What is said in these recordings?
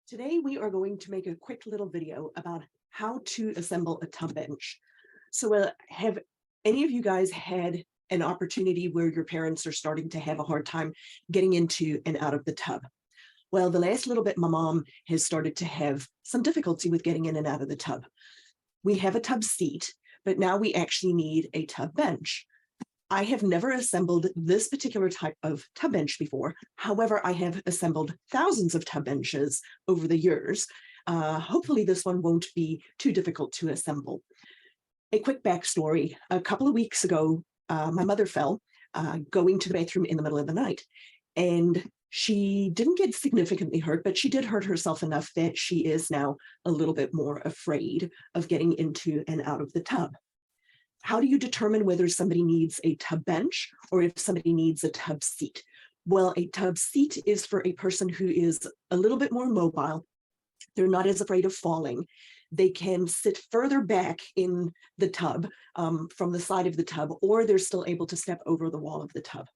Today we are going to make a quick little video about how to assemble a tub bench. So have any of you guys had an opportunity where your parents are starting to have a hard time getting into and out of the tub? Well, the last little bit, my mom has started to have some difficulty with getting in and out of the tub. We have a tub seat, but now we actually need a tub bench. I have never assembled this particular type of tub bench before. However, I have assembled thousands of tub benches over the years. Hopefully this one won't be too difficult to assemble. A quick backstory. A couple of weeks ago, my mother fell going to the bathroom in the middle of the night. And she didn't get significantly hurt, but she did hurt herself enough that she is now a little bit more afraid of getting into and out of the tub. How do you determine whether somebody needs a tub bench or if somebody needs a tub seat? Well, a tub seat is for a person who is a little bit more mobile. They're not as afraid of falling. They can sit further back in the tub from the side of the tub, or they're still able to step over the wall of the tub.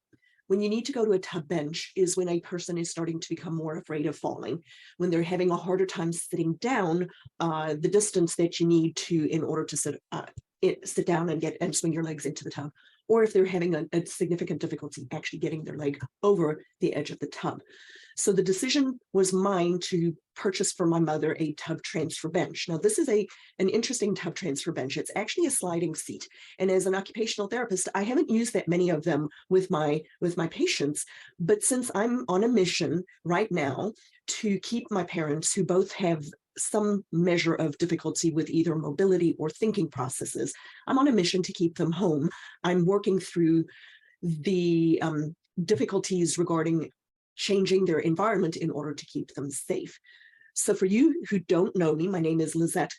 When you need to go to a tub bench is when a person is starting to become more afraid of falling, when they're having a harder time sitting down the distance that you need to in order to sit down and swing your legs into the tub, or if they're having a significant difficulty actually getting their leg over the edge of the tub. So the decision was mine to purchase for my mother a tub transfer bench. Now, this is an interesting tub transfer bench. It's actually a sliding seat. And as an occupational therapist, I haven't used that many of them with my patients. But since I'm on a mission right now to keep my parents, who both have some measure of difficulty with either mobility or thinking processes, I'm on a mission to keep them home. I'm working through the difficulties regarding changing their environment in order to keep them safe. So for you who don't know me, my name is Lizette,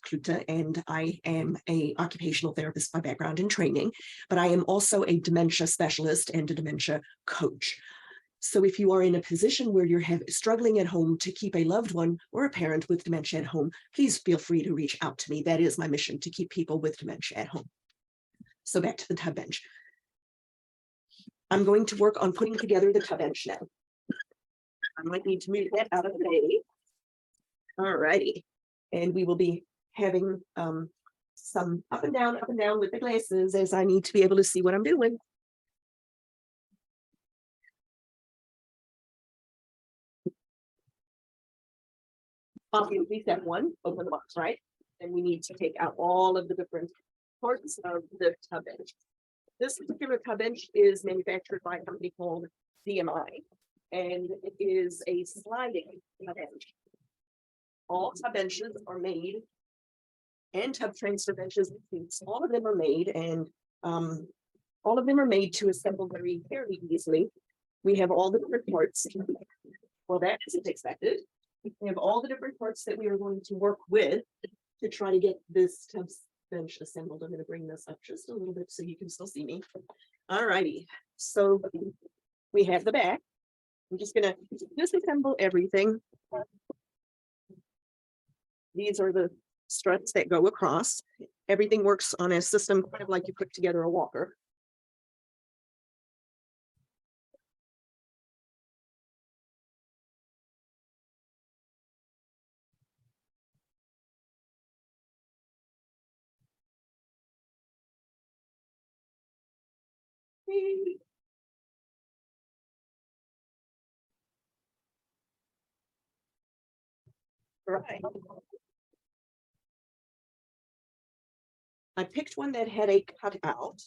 and I am an occupational therapist by background and training, but I am also a dementia specialist and a dementia coach. So if you are in a position where you're struggling at home to keep a loved one or a parent with dementia at home, please feel free to reach out to me. That is my mission, to keep people with dementia at home. So back to the tub bench. I'm going to work on putting together the tub bench now. I might need to move that out of the way. All righty. And we will be having some up and down with the glasses, as I need to be able to see what I'm doing. Obviously, step one, open the box, right? And we need to take out all of the different parts of the tub bench. This particular tub bench is manufactured by a company called DMI, and it is a sliding tub bench. All tub benches are made, and tub transfer benches, all of them are made, and all of them are made to assemble very fairly easily. We have all the different parts. Well, that isn't expected. We have all the different parts that we are going to work with to try to get this tub bench assembled. I'm going to bring this up just a little bit so you can still see me. All righty. So we have the back. I'm just going to disassemble everything. These are the struts that go across. Everything works on a system kind of like you put together a walker. Right. I picked one that had a cutout.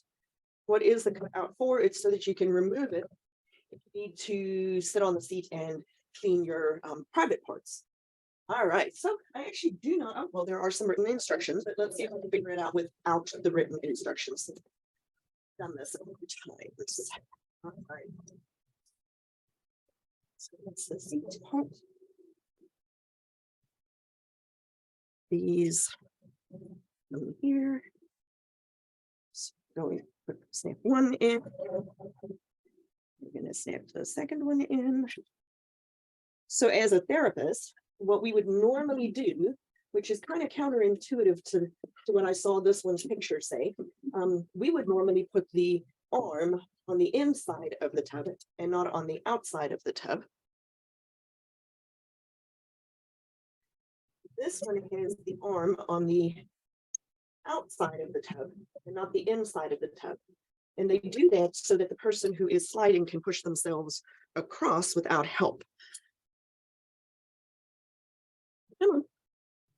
What is the cutout for? It's so that you can remove it if you need to sit on the seat and clean your private parts. All right, so I actually do not, well, there are some written instructions, but let's see if I can figure it out without the written instructions. I've done this over time. All right. So that's the seat part. These over here. So going to put snap one in. We're going to snap the second one in. So as a therapist, what we would normally do, which is kind of counterintuitive to what I saw this one's picture say, we would normally put the arm on the inside of the tub and not on the outside of the tub. This one has the arm on the outside of the tub and not the inside of the tub. And they do that so that the person who is sliding can push themselves across without help. Come on,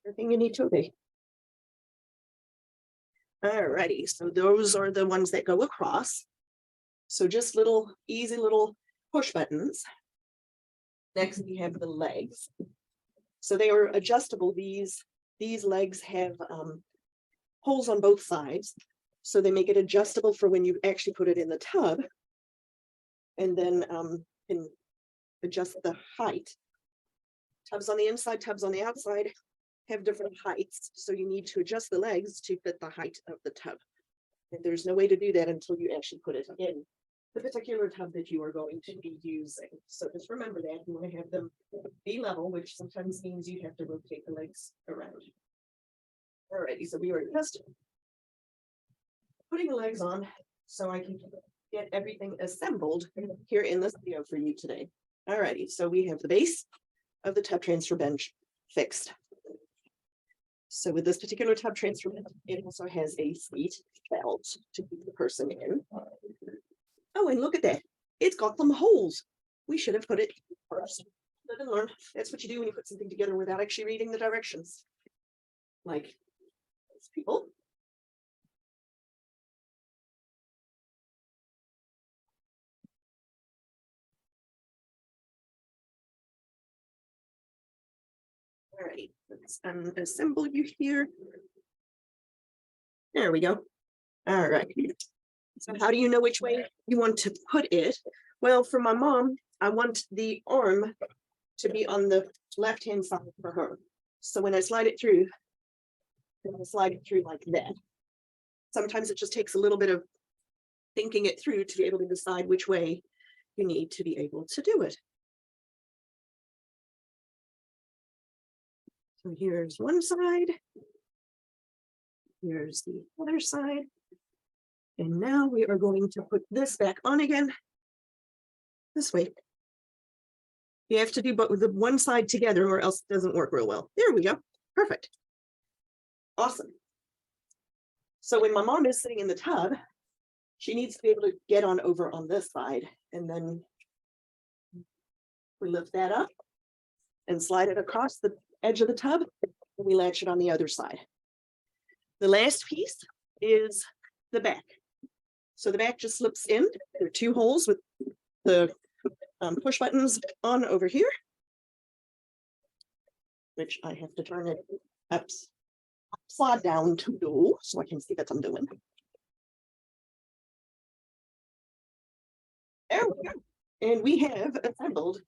everything you need to obey. Alrighty, so those are the ones that go across. So just little, easy little push buttons. Next, we have the legs. So they are adjustable. These legs have holes on both sides. So they make it adjustable for when you actually put it in the tub. And then can adjust the height. Tubs on the inside, tubs on the outside have different heights. So you need to adjust the legs to fit the height of the tub. And there's no way to do that until you actually put it in the particular tub that you are going to be using. So just remember that you want to have them be level, which sometimes means you have to rotate the legs around. Alrighty, so we are just putting the legs on so I can get everything assembled here in this video for you today. Alrighty, so we have the base of the tub transfer bench fixed. So with this particular tub transfer bench, it also has a seat belt to keep the person in. Oh, and look at that. It's got some holes. We should have put it first. Live and learn. That's what you do when you put something together without actually reading the directions. Like those people. All right, let's assemble you here. There we go. All right. So how do you know which way you want to put it? Well, for my mom, I want the arm to be on the left-hand side for her. So when I slide it through, I'm going to slide it through like that. Sometimes it just takes a little bit of thinking it through to be able to decide which way you need to be able to do it. So here's one side. Here's the other side. And now we are going to put this back on again. This way. You have to do both the one side together or else it doesn't work real well. There we go. Perfect. Awesome. So when my mom is sitting in the tub, she needs to be able to get on over on this side. And then we lift that up and slide it across the edge of the tub. And we latch it on the other side. The last piece is the back. So the back just slips in. There are two holes with the push buttons on over here, which I have to turn it upside down to do so I can see what I'm doing. There we go. And we have assembled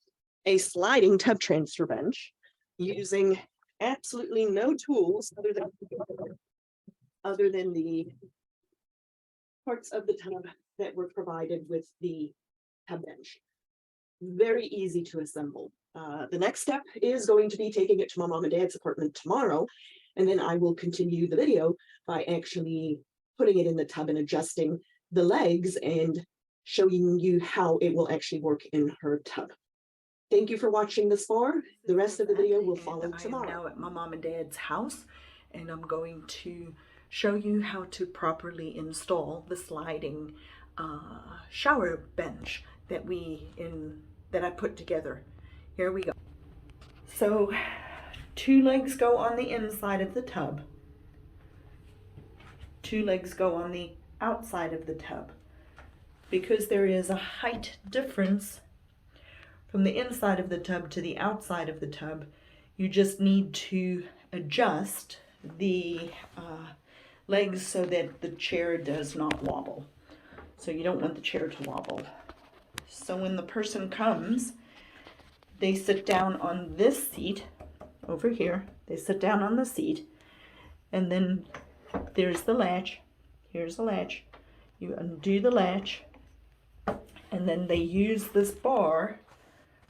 a sliding tub transfer bench using absolutely no tools other than the parts of the tub that were provided with the tub bench. Very easy to assemble. The next step is going to be taking it to my mom and dad's apartment tomorrow, and then I will continue the video by actually putting it in the tub and adjusting the legs and showing you how it will actually work in her tub. Thank you for watching this far. The rest of the video will follow tomorrow. I am now at my mom and dad's house, and I'm going to show you how to properly install the sliding shower bench that I put together. Here we go. So 2 legs go on the inside of the tub. 2 legs go on the outside of the tub. Because there is a height difference from the inside of the tub to the outside of the tub, you just need to adjust the legs so that the chair does not wobble. So you don't want the chair to wobble. So when the person comes, they sit down on this seat over here. They sit down on the seat, and then there's the latch. Here's the latch. You undo the latch, and then they use this bar,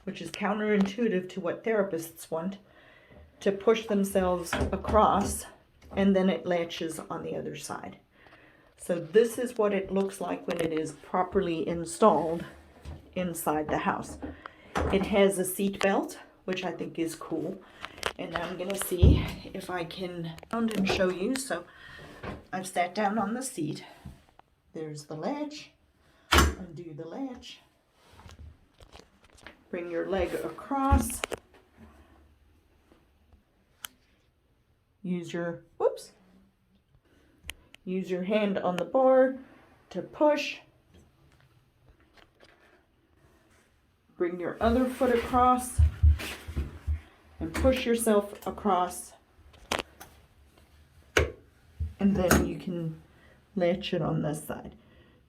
which is counterintuitive to what therapists want, to push themselves across, and then it latches on the other side. So this is what it looks like when it is properly installed inside the house. It has a seat belt, which I think is cool. And I'm gonna see if I can round and show you. So I've sat down on the seat. There's the latch. Undo the latch. Bring your leg across. Use your hand on the bar to push. Bring your other foot across and push yourself across. And then you can latch it on this side.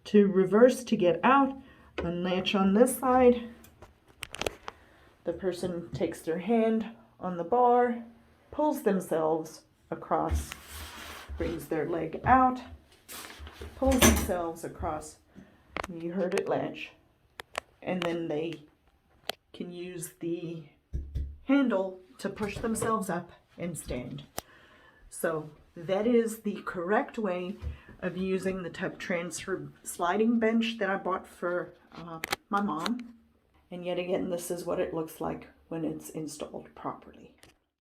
To reverse to get out, unlatch on this side. The person takes their hand on the bar, pulls themselves across, brings their leg out, pulls themselves across. You heard it latch. And then they can use the handle to push themselves up and stand. So that is the correct way of using the type transfer sliding bench that I bought for my mom. And yet again, this is what it looks like when it's installed properly.